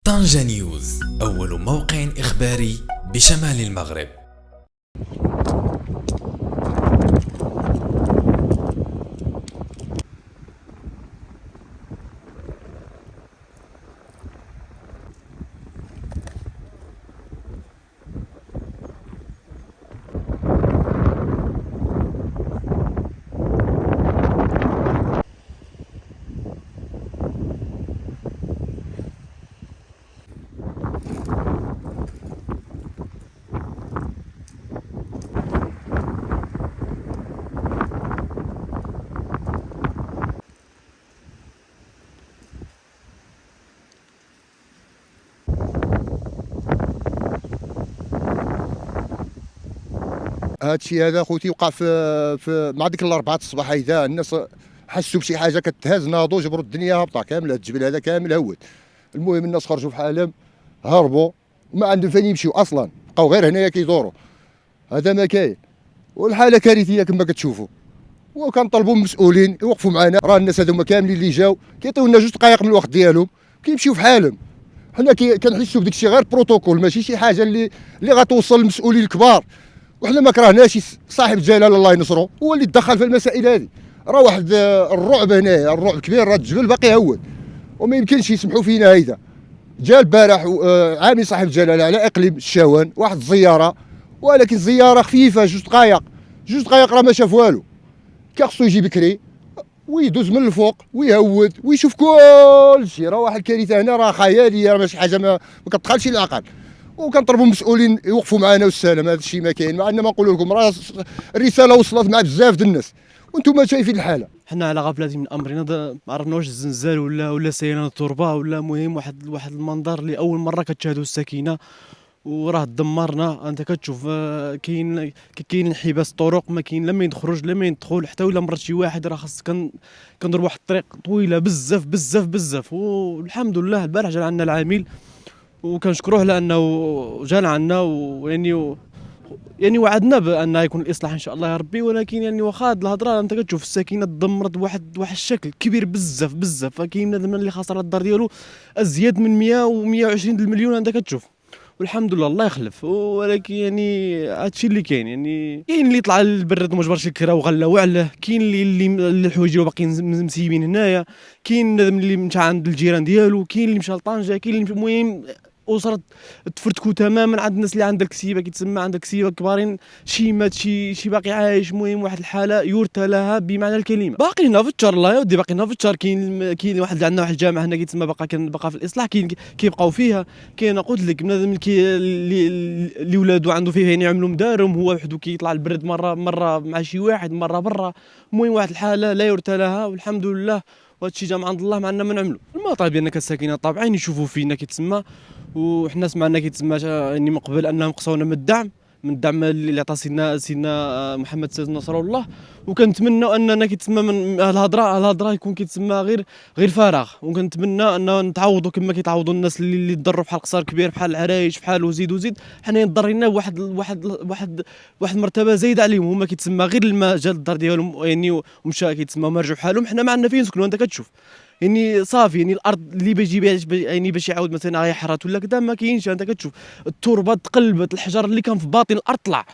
طنجة نيوز، أول موقع إخباري بشمال المغرب. هذا الشيء هذا خوتي وقع في مع ديك الاربعه الصباح هيدا الناس حسوا بشي حاجه كتهز، ناضوا جبروا الدنيا هابطه كامله، الجبل هذا كامل هود. المهم الناس خرجوا في حالهم، هربوا وما عندهم فين يمشيو اصلا، بقاو غير هنايا كيدوروا. هذا ما كاين، والحاله كارثيه كما كتشوفوا. وكنطلبوا من المسؤولين يوقفوا معنا، راه الناس هذوما كاملين اللي جاو كيعطيونا 2 دقائق من الوقت ديالهم كيمشيو في حالهم. حنا كنحسوا بديك الشيء غير بروتوكول، ماشي شي حاجه اللي غتوصل للمسؤولين الكبار. وحنا ما كرهناش صاحب الجلاله الله ينصرو هو اللي تدخل في المسائل هذه. راه واحد الرعب هنايا، الرعب كبير، راه الجبل باقي هود وما يمكنش يسمحوا فينا. هيدا جا البارح عامل صاحب الجلاله على اقليم الشاوان واحد الزياره، ولكن زياره خفيفه 2 دقائق، 2 دقائق راه ما شاف والو. خصو يجي بكري ويدوز من الفوق ويهود ويشوف كل شيء. راه واحد الكارثه هنا راه خياليه، راه ماشي حاجه ما كتدخلش العقل. وكنطلبوا المسؤولين يوقفوا معنا والسلام. هذا الشيء ما كاين، مع ان ما نقولوا لكم راه الرساله وصلت مع بزاف د الناس وانتم شايفين الحاله. حنا على غفلة من امرنا، ما عرفنا واش الزلزال ولا سيلان التربه ولا مهم واحد المنظر اللي اول مره كتشاهدوا السكينه وراه دمرنا. انت كتشوف كاين انحباس طرق، ما كاين لا ما يخرج لا ما يدخل، حتى ولا مرات شي واحد راه خاص كنضرب واحد الطريق طويله بزاف بزاف بزاف. والحمد لله البارح جا عندنا العامل وكنشكروه لانه جانا عندنا، يعني وعدنا بان يكون الاصلاح ان شاء الله يا ربي. ولكن يعني واخا هاد الهضره انت كتشوف السكينه تدمرت بواحد الشكل كبير بزاف بزاف. فكاين بنادم اللي خسر الدار ديالو ازيد من 100 و120 المليون انت كتشوف، والحمد لله الله يخلف. ولكن يعني هادشي اللي كاين اللي طلع للبرد وما جبرش الكرا وغلا وعله، كاين اللي الحوايج ديالو باقيين مسيبين هنايا، كاين بنادم اللي مشى عند الجيران ديالو، كاين اللي مشى لطنجه، كاين اللي المهم اسره تفرتكوا تماما. عند الناس اللي عندها الكسيبه كيتسمى عندها الكسيبه كبارين، شي مات شي باقي عايش. المهم واحد الحاله يرثى لها بمعنى الكلمه. باقي هنا في الشهر الله يا ودي، باقي هنا في الشهر. كاين واحد عندنا واحد الجامعه هنا كيتسمى باقا في الاصلاح، كيبقاو فيها. كاين قلت لك بنادم اللي ولادو عنده فيه يعني يعملوا مدارهم، هو وحده كيطلع البرد مره مع شي واحد مره برا. المهم واحد الحاله لا يرثى لها، والحمد لله. وهذا الشيء جا من عند الله، ما عندنا ما نعملوا. المطالب ديالنا كساكنه طبعا يشوفوا فينا كيتسمى، وحنا سمعنا كيتسمى يعني من قبل انهم قصونا من الدعم اللي عطى سيدنا محمد سيد نصر الله. وكنتمنوا اننا كيتسمى من الهضره يكون كيتسمى غير فراغ. وكنتمنى اننا نتعوضوا كما كيتعوضوا الناس اللي تضروا بحال قصار كبير، بحال العرايش، بحال وزيد. حنا ضرينا واحد المرتبه زايده عليهم. هما كيتسمى غير الماء جا للدار ديالهم يعني ومشى كيتسمى ما رجعوا بحالهم. حنا ما عندنا فين نسكنوا انت كتشوف. يعني صافي يعني الارض اللي باجي يعني باش يعاود مثلا يحرث ولا كذا ما كاينش. انت كتشوف التربه تقلبت، الحجر اللي كان في باطن الارض طلع.